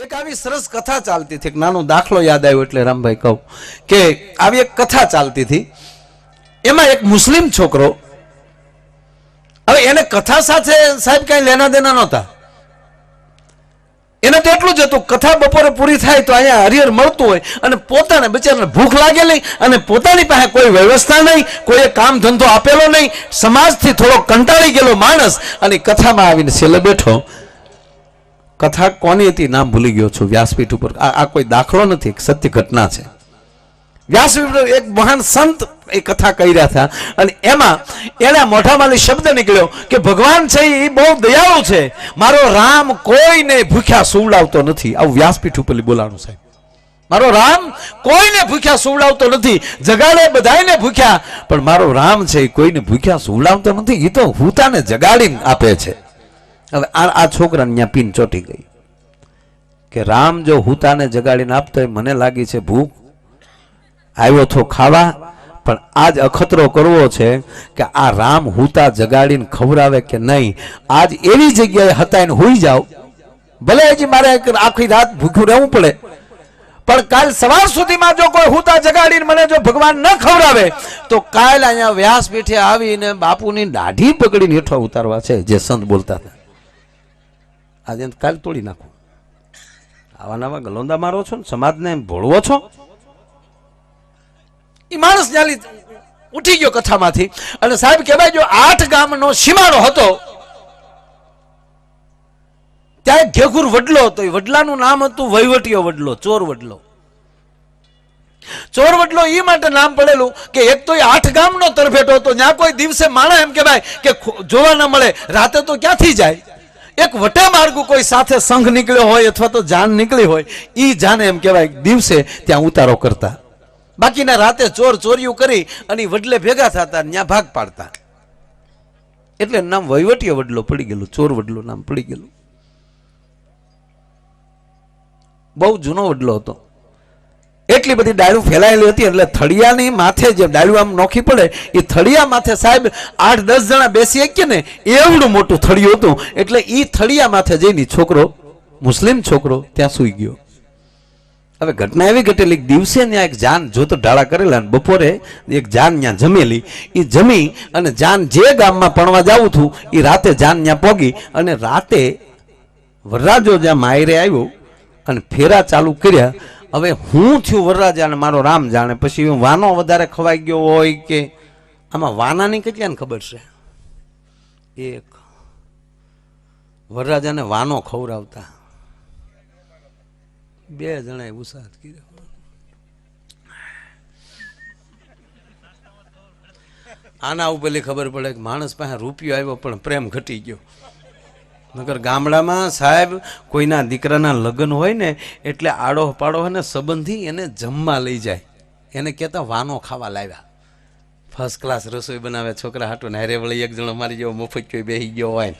એક આવી સરસ કથા ચાલતી હતી, એક નાનો દાખલો યાદ આવ્યો એટલે રામભાઈ કહું કે આવી એક કથા ચાલતી હતી. એમાં એક મુસ્લિમ છોકરો, હવે એને કથા સાથે સાહેબ કઈ લેના દેના નહોતા. એને તો એટલું જ હતું, કથા બપોરે પૂરી થાય તો અહીંયા હરિહર મળતું હોય અને પોતાને બિચારાને ભૂખ લાગેલી અને પોતાની પાસે કોઈ વ્યવસ્થા નહીં, કોઈ કામ ધંધો આપેલો નહીં, સમાજથી થોડો કંટાળી ગયેલો માણસ અને કથામાં આવીને છેલ્લે બેઠો. કથા કોની હતી નામ ભૂલી ગયો છું, વ્યાસપીઠ ઉપર. આ કોઈ દાખલો નથી, એક સત્ય ઘટના છે. વ્યાસપીઠ એક મહાન સંત એ કથા કહી રહ્યા હતા અને એમાં એના મોઢામાંથી શબ્દ નીકળ્યો કે ભગવાન છે એ બહુ દયાળુ છે, મારો રામ કોઈને ભૂખ્યા સુવડાવતો નથી. આવું વ્યાસપીઠ ઉપર બોલાણું સાહેબ. મારો રામ કોઈને ભૂખ્યા સુવડાવતો નથી, જગાડે બધાને ભૂખ્યા, પણ મારો રામ છે એ કોઈને ભૂખ્યા સુવડાવતો નથી, એ તો હુતાને જગાડીને આપે છે. હવે આ છોકરાને ત્યાં પીન ચોટી ગઈ કે રામ જો હુતાને જગાડીને આપતો હોય, મને લાગી છે ભૂખ આવ્યો તો ખાવા, પણ આજ અખતરો કરવો છે કે આ રામ હુતા જગાડીને ખવડાવે કે નહીં. આજ એવી જગ્યાએ હતાઈને હુઈ જાવ, ભલે હજી મારે આખી રાત ભૂખ્યું રહેવું પડે, પણ કાલ સવાર સુધીમાં જો કોઈ હુતા જગાડીને મને જો ભગવાન ન ખવડાવે તો કાલ અહીંયા વ્યાસપીઠે આવીને બાપુની દાઢી પકડીને હેઠો ઉતારવા છે, જે સંત બોલતા હતા. આજે કાલ તોડી નાખો. આવા નવા ગલોંદા મારો છો ને સમાજને ભોળવો છો. એ માણસ જ્યાં ઉઠી ગયો કથામાંથી અને સાહેબ કહેવાય જો 8 ગામનો સીમાડો હતો, ત્યાં ઘેઘુર વડલો હતો. એ વડલાનું નામ હતું વહીવટીયો વડલો, ચોર વડલો. ચોર વડલો એ માટે નામ પડેલું કે એક તો એ 8 ગામનો તરફેટો હતો, ત્યાં કોઈ દિવસે માણસ એમ કહેવાય કે જોવા ન મળે, રાતે તો ક્યાંથી જાય. એક વટે માર્ગુ કોઈ સાથે સંઘ નીકળ્યો હોય અથવા તો જાન નીકળી હોય, એ જાને એમ કહેવાય દિવસે ત્યાં ઉતારો કરતા, બાકીના રાતે ચોર ચોર્યું કરી અને વડલે ભેગા થતા, ત્યાં ભાગ પાડતા. એટલે નામ વહીવટીયો વડલો પડી ગયેલું, ચોર વડલો નામ પડી ગયેલું. બહુ જૂનો વડલો હતો. એટલી બધી ડાળું ફેલાયેલી હતી એટલે થળિયાની માથે જે ડાળું આમ નોખી પડે એ થળિયા માથે સાહેબ 8-10 જણા બેસી શકીએ ને એવડું મોટું થળિયું હતું. એટલે એ થળિયા માથે જઈને છોકરો, મુસ્લિમ છોકરો ત્યાં સૂઈ ગયો. હવે ઘટના એવી ઘટેલી, દિવસે ત્યાં એક જાન જોતો ઢાળા કરેલા, બપોરે એક જાન ત્યાં જમેલી. એ જમી અને જાન જે ગામમાં પણવા જવું હતું એ રાતે જાન ત્યાં પોગી અને રાતે વરરાજો જ્યાં માયરે આવ્યો અને ફેરા ચાલુ કર્યા. હવે હું થયું વરરાજા ને મારો રામ જાણે. પછી વાનો વધારે ખવાઈ ગયો હોય કે આમાં વાનાની કેટલાને ખબર છે. એક વરરાજાને વાનો ખવડાવતા 2 જણાએ ઉત્સાહ કર્યો. આના ઉપરલી ખબર પડે કે માણસ પાસે રૂપિયો આવ્યો પણ પ્રેમ ઘટી ગયો. નગર ગામડામાં સાહેબ કોઈના દીકરાના લગ્ન હોય ને એટલે આડો પાડો હોય ને સંબંધી એને જમવા લઈ જાય, એને કહેતા વાનો ખાવા લાવ્યા. ફર્સ્ટ ક્લાસ રસોઈ બનાવે છોકરા હાટો ને, હારે વળી એક જણો મારી જેવો મફત કોઈ બેસી ગયો હોય.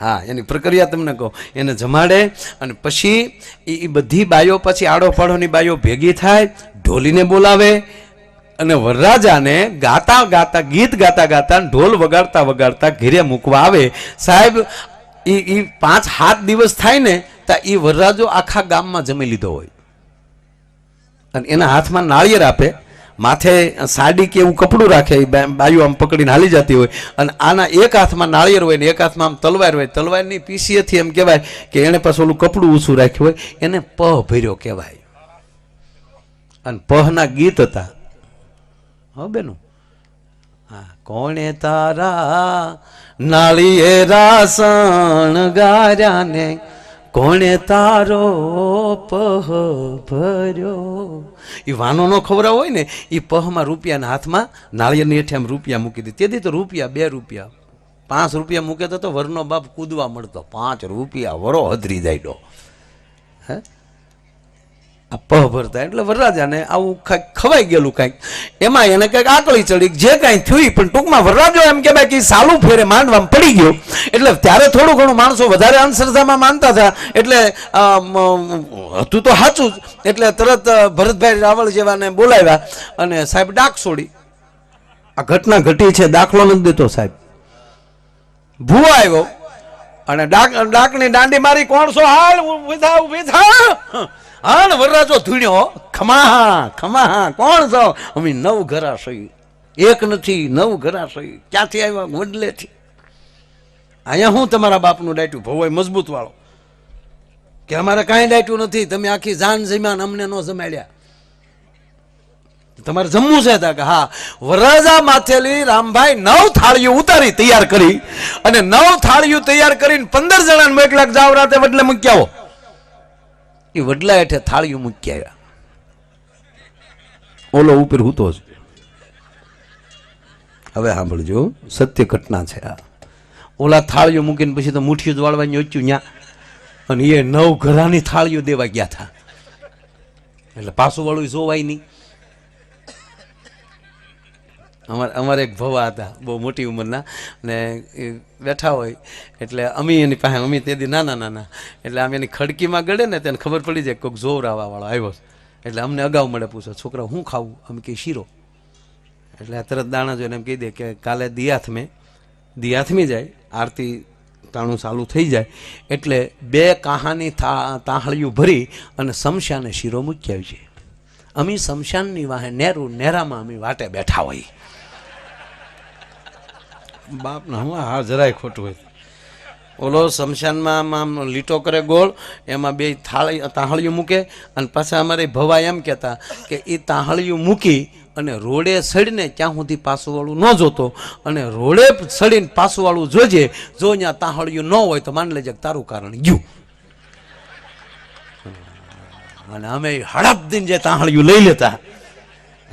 હા, એની પ્રક્રિયા તમને કહું. એને જમાડે અને પછી એ બધી બાઈઓ પછી આડો પાડોની બાઈઓ ભેગી થાય, ઢોલીને બોલાવે અને વરરાજાને ગાતા ગાતા ગીત ગાતા ગાતા ઢોલ વગાડતા વગાડતા ઘેરે મૂકવા આવે. સાહેબ એ 5-7 દિવસ થાય ને તો એ વરરાજો આખા ગામમાં જમી લીધો હોય અને એના હાથમાં નાળિયેર આપે, માથે સાડી કે એવું કપડું રાખે, બાયું આમ પકડીને હાલી જતી હોય અને આના એક હાથમાં નાળિયેર હોય ને એક હાથમાં આમ તલવાર હોય. તલવારની પીસીએથી એમ કહેવાય કે એને પાછું ઓલું કપડું ઊંચું રાખ્યું હોય, એને પહ ભર્યો કહેવાય. અને પહના ગીત હતા. હા બેનું, હા, કોણે તારા નાળિયેરા શણગાર્યા ને કોણે તારો પહ ભર્યો. એ વાનો નો ખવડાવ હોય ને એ પહમાં રૂપિયાના હાથમાં નાળિયેરની હેઠે આમ રૂપિયા મૂકી દે. તેથી તો રૂપિયા 2 રૂપિયા 5 રૂપિયા મૂકે તો વરનો બાપ કૂદવા મળતો. 5 રૂપિયા વરો હદરી જાય. હે, આ પહ ભરતા એટલે વરરાજાને આવું કાંઈક ખવાઈ ગયેલું કાંઈક. એમાં એને કંઈક આકળી ચડી, જે કાંઈ થયું પણ ટૂંકમાં વરરાજો એમ કહેવાય કે સાલું ફેરે માંડવામાં પડી ગયો. એટલે ત્યારે થોડું ઘણું માણસો વધારે અંધશ્રદ્ધામાં માનતા હતા એટલે હતું તો સાચું જ. એટલે તરત ભરતભાઈ રાવળ જેવાને બોલાવ્યા અને સાહેબ ડાક છોડી. આ ઘટના ઘટી છે, દાખલો નથી દેતો સાહેબ. ભૂવા આવ્યો અને ડાકની દાંડી મારી કોણ છો હાલ ઊભી થા હાલ વરરાજો ધૂણ્યો ખમા ખમા કોણ છો અમે 9 ઘરા સહી એક નથી 9 ઘરા સહી ક્યાંથી આવ્યા વડલેથી અહીંયા હું તમારા બાપનું ડાયટું ભવાય મજબૂત વાળો કે અમારે કાંઈ ડાયટું નથી તમે આખી જાન જમ્યા અમને ન જમાડ્યા તમારે જમવું છે કે હા વરરાજા માથેલી રામભાઈ 9 થાળીઓ ઉતારી તૈયાર કરી અને 9 થાળીઓ તૈયાર કરીને 15 જણાને મોકલાક જાવ રાતે વડલે મૂકી આવો એ વડલા હેઠે થાળીઓ મૂકી આવ્યા ઓલો ઉપર હૂતો છે હવે સાંભળજો સત્ય ઘટના છે આ ઓલા થાળીઓ મૂકીને પછી તો મુઠ્ઠીઓ જ વાળવાની ઓચ્યું ન્યા અને એ 9 ઘરાની થાળીઓ દેવા ગયા હતા એટલે પાછું વાળું જોવાય નહીં અમારે એક ભવા હતા બહુ મોટી ઉંમરના ને એ બેઠા હોય એટલે અમે એની પાસે અમે તેથી નાના એટલે આમ એની ખડકીમાં ગળે ને તેને ખબર પડી જાય કોઈક જોવરાવાવાળો આવ્યો એટલે અમને અગાઉ મળે પૂછો છોકરા હું ખાવું અમે કે શીરો એટલે તરત દાણા જોઈને એમ કહી દે કે કાલે દિયાથમી જાય આરતી તાણું ચાલુ થઈ જાય એટલે 2 કાહાની તાહળીઓ ભરી અને શમશાને શીરો મૂકી આવી છે અમે શમશાનની વાહે નેરામાં અમે વાટે બેઠા હોય બાપના હું હા જરાય ખોટું હોય ઓલો શમશાનમાં આમ લીટો કરે ગોળ એમાં 2 તાહળીઓ મૂકે અને પાછા અમારે ભવા એમ કહેતા કે એ તાહળીઓ મૂકી અને રોડે સડીને ત્યાં સુધી પાસુવાળું ન જોતો અને રોડે સડીને પાસુવાળું જોજે જો ત્યાં તાહળિયું ન હોય તો માની લેજે તારું કારણ ગયું અને અમે હડપ દીને જે તાહળિયું લઈ લેતા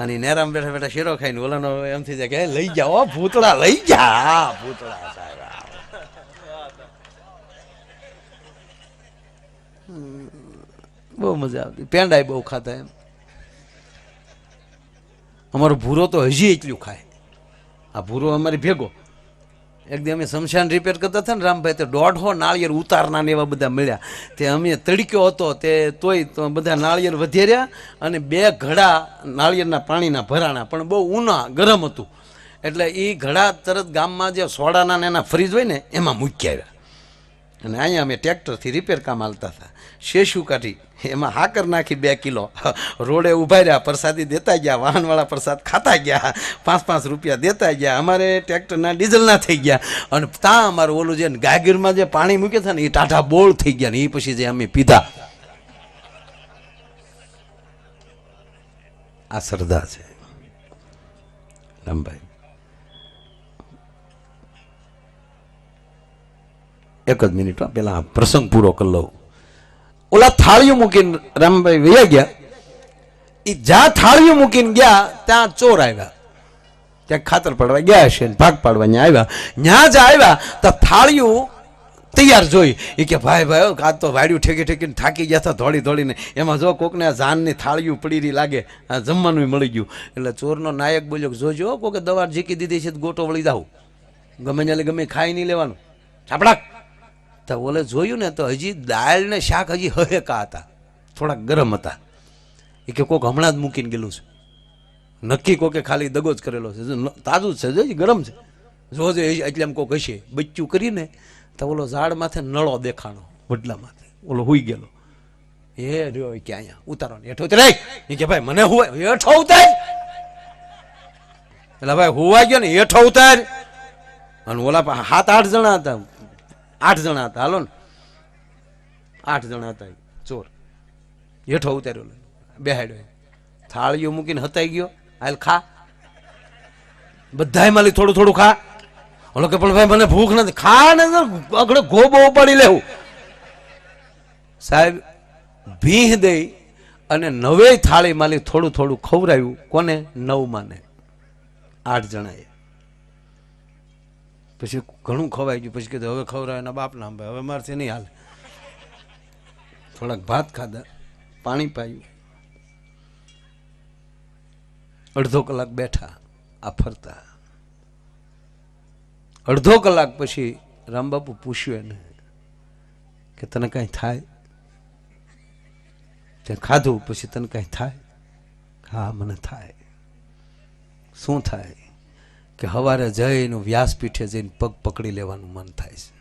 અને નેરામ બેઠા બેઠા શેરો ખાઈને ઓલાનો એમ થઈ જાય કે લઈ જાઓ ભૂતળા લઈ જા ભૂતળા સાહેબ બહુ મજા આવતી પેંડાય બહુ ખાતા એમ અમારો ભૂરો તો હજી એટલું ખાય આ ભૂરો અમારી ભેગો એકદમ અમે શમશાન રિપેર કરતા હતા ને રામભાઈ તો 150 નાળિયેર ઉતારના ને એવા બધા મળ્યા તે અમે તડક્યો હતો તે તોય તો બધા નાળિયેર વધેર્યા અને 2 ઘડા નાળિયેરના પાણીના ભરાણા પણ બહુ ઊના ગરમ હતું એટલે એ ઘડા તરત ગામમાં જે સોડાના ને એના ફ્રીજ હોય ને એમાં મૂકી આવ્યા અને અહીંયા અમે ટ્રેક્ટરથી રિપેર કામ હાલતા હતા શેષું કાઢી એમાં હાકર નાખી 2 કિલો રોડે ઉભા રહ્યા પ્રસાદી દેતા ગયા વાહનવાળા પ્રસાદ ખાતા ગયા 5-5 રૂપિયા દેતા ગયા અમારે ટ્રેક્ટરના ડીઝલના થઈ ગયા અને ત્યાં અમારું ઓલું જે ગાગીરમાં જે પાણી મૂક્યા હતા ને એ ટાઢા બોળ થઈ ગયા ને એ પછી જે અમે પીધા આ શ્રદ્ધા છે રામભાઈ એક જ મિનિટ પેલા પ્રસંગ પૂરો કરી લઉં ઓલા થાળીઓ મૂકીને રામભાઈ વયા ગયા એ જ્યાં થાળીઓ મૂકીને ગયા ત્યાં ચોર આવ્યા ત્યાં ખાતર પાડવા ગયા હશે ને ભાગ પાડવા ત્યાં આવ્યા ત્યાં જ આવ્યા તો થાળીઓ તૈયાર જોઈ એ કે ભાઈ આજ તો વાડ્યું ઠેકીને થાકી ગયા હતા દોડીને એમાં જો કોકને આ જાનની થાળીઓ પડી રહી લાગે આ જમવાનું મળી ગયું એટલે ચોરનો નાયક બોલ્યો જોજો કોકે દવા ઝીકી દીધી છે ગોટો વળી જાવ ગમે ત્યાં ગમે ખાઈ નહીં લેવાનું છાપડાક તો ઓલે જોયું ને તો હજી દાળ ને શાક હજી હહેકા હતા થોડાક ગરમ હતા એ કે કોક હમણાં જ મૂકીને ગયેલું છે નક્કી કોકે ખાલી દગો જ કરેલો છે તાજું જ છે હજી ગરમ છે જોજે એટલે એમ કોક હશે બચ્ચું કરીને તો ઓલો ઝાડ માથે નળો દેખાણો વડલા માથે ઓલો હુઈ ગયેલો એ રહ્યો કે અહીંયા ઉતારો ને હેઠો ઉતરે એ કે ભાઈ મને હુવા હેઠો ઉતાર એટલે ભાઈ હુવા ગયો ને હેઠો ઉતાર અને ઓલા 7-8 જણા હતા 8 જણા હતા હાલો ને 8 જણા હતા ચોર હેઠો ઉતાર્યો બેહાડ્યો થાળીઓ મૂકીને હતાઈ ગયો હાલ ખા બધાય માલી થોડું ખા ઓલો કે પણ ભાઈ મને ભૂખ નથી ખા ને આગળ ગોબો ઉપાડી લેવું સાહેબ ભીહ દઈ અને 9 થાળી માલી થોડું ખવરાયું કોને 9 ને 8 જણાએ પછી ઘણું ખવાઈ ગયું પછી કીધું હવે ખવરાય એના બાપના ભાઈ હવે મારથી નહીં હાલે થોડાક ભાત ખાધા પાણી પાયું અડધો કલાક બેઠા આ ફરતા અડધો કલાક પછી રામબાપુ પૂછ્યું એને કે તને કાંઈ થાય તે ખાધું પછી તને કાંઈ થાય હા મને થાય શું થાય કે સવારે જઈને વ્યાસપીઠે જઈને પગ પકડી લેવાનું મન થાય છે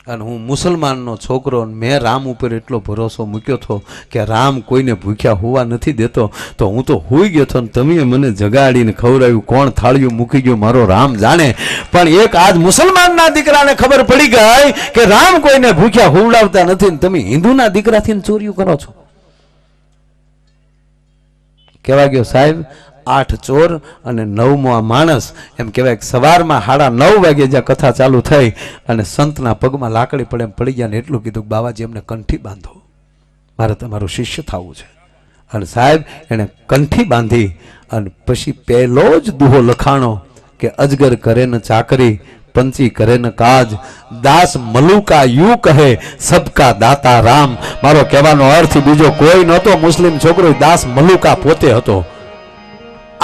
અને હું મુસલમાનનો છોકરો મેં રામ ઉપર એટલો ભરોસો મૂક્યો હતો કે રામ કોઈને ભૂખ્યા હોવા નથી દેતો, તો હું તો હોઈ ગયો હતો ને તમે મને જગાડીને ખવડાવ્યું, કોણ થાળીઓ મૂકી ગયો મારો રામ જાણે. પણ એક આજ મુસલમાનના દીકરાને ખબર પડી ગઈ કે રામ કોઈને ભૂખ્યા હોવડાવતા નથી ને તમે હિન્દુના દીકરાથી ચોરીઓ કરો છો. કહેવા ગયો સાહેબ 8 ચોર અને 9મો આ માણસ. એમ કહેવાય સવારમાં 9:30 વાગે જ્યાં કથા ચાલુ થઈ અને સંતના પગમાં લાકડી પડે એમ પડી ગયા ને એટલું કીધું કે બાબાજી અમને કંઠી બાંધો, મારે તમારું શિષ્ય થવું છે. અને સાહેબ એણે કંઠી બાંધી અને પછી પહેલો જ દુહો લખાણો કે અજગર કરે ને ચાકરી, પંચી કરે ને કાજ, દાસ મલુકા યુ કહે સબકા દાતા રામ. મારો કહેવાનો અર્થ બીજો કોઈ નહોતો, મુસ્લિમ છોકરો દાસ મલુકા પોતે હતો.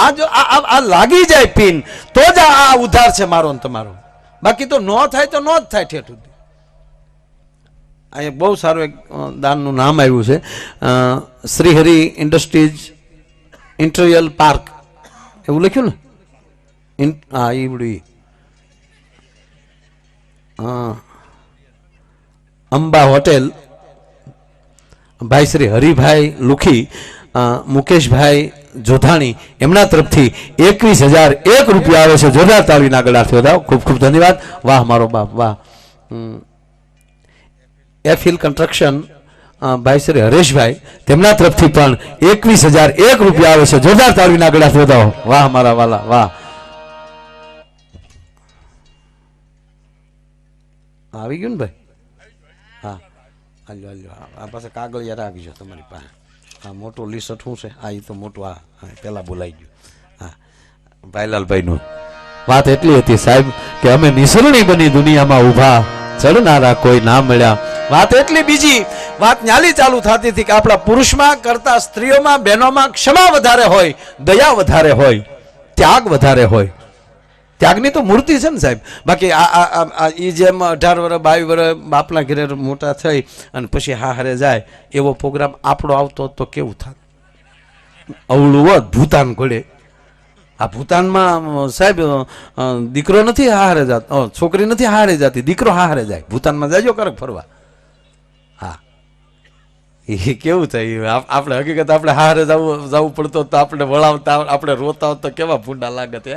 આ જો આ લાગી જાય પીન તો જ આ ઉધાર છે મારો ને તમારો, બાકી તો નો થાય તો નો જ થાય. ઠેઠ અહીંયા બહુ સારું એક દાનનું નામ આવ્યું છે, શ્રીહરિ ઇન્ડસ્ટ્રીઝ ઇન્ટરિયલ પાર્ક એવું લખ્યું ને. હા ઈવડી અંબા હોટેલ, ભાઈ શ્રી હરિભાઈ લુખી, મુકેશભાઈ જોધાણી એમના તરફથી 21,001 રૂપિયા આવે છે. જોરદાર તાળીના ગળાથી વધાવો. ખૂબ ખૂબ ધન્યવાદ. વાહ મારો બાપ વાહ. એફિલ કન્સ્ટ્રક્શન ભાઈ શ્રી હરેશભાઈ તેમના તરફથી પણ 21,001 રૂપિયા આવે છે. જોરદાર તાળીના ગળાથી વધાવો. વાહ મારા વાલા વાહ. આવી ગયું ને ભાઈ? હા હાલો હાલો. આ પાસે કાગળિયા રાખજો તમારી પાસે. હા મોટું લિસ્ટ શું છે? આ તો મોટું. હા પેલા બોલાઈ ગયું. હા ભાઈલાલભાઈનું વાત એટલી હતી સાહેબ કે અમે નિસરણી બની દુનિયામાં ઊભા, ચડનારા કોઈ ના મળ્યા. વાત એટલી. બીજી વાત ન્યાલી ચાલુ થતી હતી કે આપણા પુરુષમાં કરતા સ્ત્રીઓમાં બહેનોમાં ક્ષમા વધારે હોય, દયા વધારે હોય, ત્યાગ વધારે હોય. ત્યાગની તો મૂર્તિ છે ને સાહેબ. બાકી એ જેમ 18 વર્ષ 22 વર્ષ બાપના ઘરે મોટા થઈ અને પછી હારે જાય એવો પ્રોગ્રામ આપણો આવતો તો કેવું થાત? અવળું હોત ભૂતાન ઘોડે. આ ભૂતાનમાં સાહેબ દીકરો નથી હારે જતો, છોકરી નથી હારે જતી, દીકરો હારે જાય. ભૂતાનમાં જાજો કરક ફરવા. હા એ કેવું થાય? આપણે હકીકત આપણે હારે જવું પડતો તો આપણે વળાવતા, આપણે રોતા હોત તો કેવા ભૂંડા લાગત.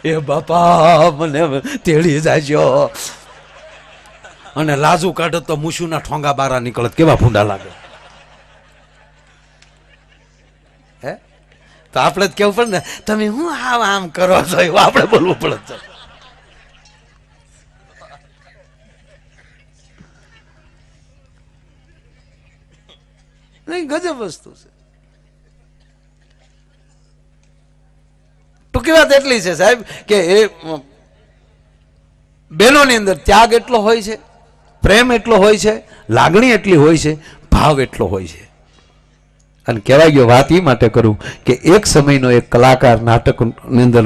એ બાપા મને તેડી જાજો અને લાજુ કાઢત તો મૂછુના ઠોંગા બારા નીકળત, કેવા ભૂંડા લાગે. હે તો આપણે જ કેવું પડે ને, તમે હું આમ કરો છો એવું આપણે બોલવું પડે છે. નહીં ગજબ વસ્તુ છે. ટૂંકી વાત એટલી છે સાહેબ કે એ બહેનોની અંદર ત્યાગ એટલો હોય છે, પ્રેમ એટલો હોય છે, લાગણી એટલી હોય છે, ભાવ એટલો હોય છે. અને કહેવાય ગયો વાત એ માટે કરું કે એક સમયનો એક કલાકાર નાટકની અંદર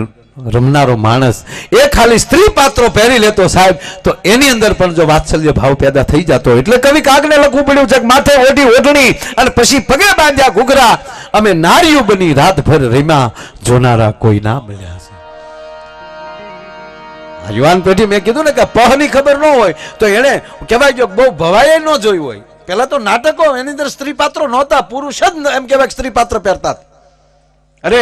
રમનારો માણસ એ ખાલી સ્ત્રી પાત્રો પહેરી લેતો સાહેબ તો એની અંદર પણ જો વાત્સલ્ય ભાવ પેદા થઈ જતો. એટલે કવિ કાગને લખવું પડ્યું છે કે માથે ઓઢી ઓઢણી અને પછી પગે બાંધ્યા ઘૂઘરા, અમે નારીઓ બની રાતભર રમ્યા, જોનારા કોઈ ના મળ્યા છે. યુવાન પેઢી મેં કીધું ને કે પહની ખબર ન હોય તો એને કહેવાય જો બહુ ભવાય ન જોઈ હોય. પેલા તો નાટકો એની અંદર સ્ત્રી પાત્રો નહોતા, પુરુષ જ એમ કહેવાય સ્ત્રી પાત્ર પહેરતા. અરે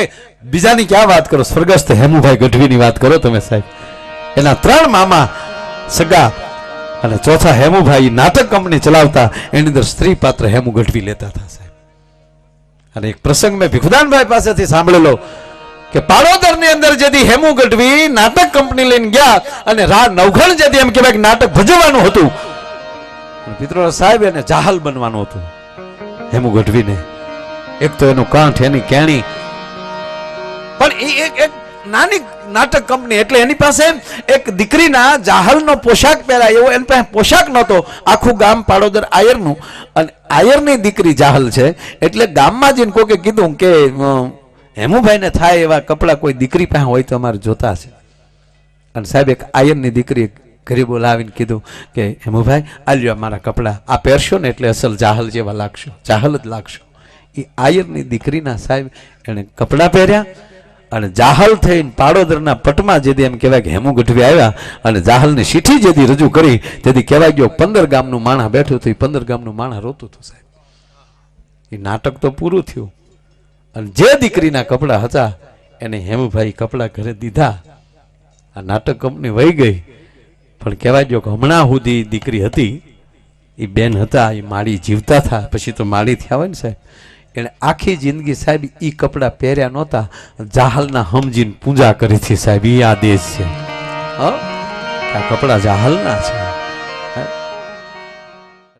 બીજાની ક્યાં વાત કરો, સ્વર્ગસ્થ હેમુભાઈ ગઢવીની વાત કરો તમે સાહેબ. એના 3 મામા સગા અને ચોથા હેમુભાઈ નાટક કંપની ચલાવતા, એની અંદર સ્ત્રી પાત્ર હેમુ ગઢવી લેતા હતા સાહેબ. અને એક પ્રસંગ મેં ભીખુદાનભાઈ પાસેથી સાંભળેલો કે પાડોદર ની અંદર જેથી હેમુ ગઢવી નાટક કંપની લઈને ગયા અને નવઘણ જેથી એમ કહેવાય નાટક ભજવવાનું હતું. મિત્રો સાહેબ એને જાહલ બનવાનું હતું હેમુ ગઢવીને. એક તો એનું કંઠ, એની કેણી, પણ એક નાની નાટક કંપની એટલે એની પાસે એક દીકરીના જાહલનો પોશાક પહેરાય એવો એની પાસે પોશાક નહોતો. આખું ગામ પાડોદર આયરનું અને આયરની દીકરી જાહલ છે એટલે ગામમાં જઈને કોકે કીધું કે હેમુભાઈને થાય એવા કપડાં કોઈ દીકરી પાસે હોય તો અમારે જોતા છે. અને સાહેબ એક આયરની દીકરી ઘરે બોલાવીને કીધું કે હેમુભાઈ આ લ્યો મારા કપડાં, આ પહેરશો ને એટલે અસલ જાહલ જેવા લાગશો, જાહલ જ લાગશો. એ આયરની દીકરીના સાહેબ એણે કપડાં પહેર્યા અને જાહલ થઈને પાડોદરના પટમાં જેથી એમ કહેવાય કે હેમુ ગઢવી આવ્યા અને જાહલની ચિઠ્ઠી જેથી રજૂ કરી તેથી કહેવાય ગયો 15 ગામનું માણસ બેઠું હતું. 15 ગામનું માણસ રોતું હતું સાહેબ. એ નાટક તો પૂરું થયું અને જે દીકરીના કપડા હતા એને હેમુભાઈ કપડા ઘરે દીધા. આ નાટક કંપની વહી ગઈ પણ કહેવાય ગયો કે હમણાં સુધી દીકરી હતી એ બેન હતા એ માળી જીવતા હતા પછી તો માળી થયા હોય ને સાહેબ. એને આખી જિંદગી સાહેબ એ કપડાં પહેર્યા નહોતા જાહલના સમજીને પૂજા કરી હતી સાહેબ. એ આદેશ છે આ કપડાં જાહલના છે.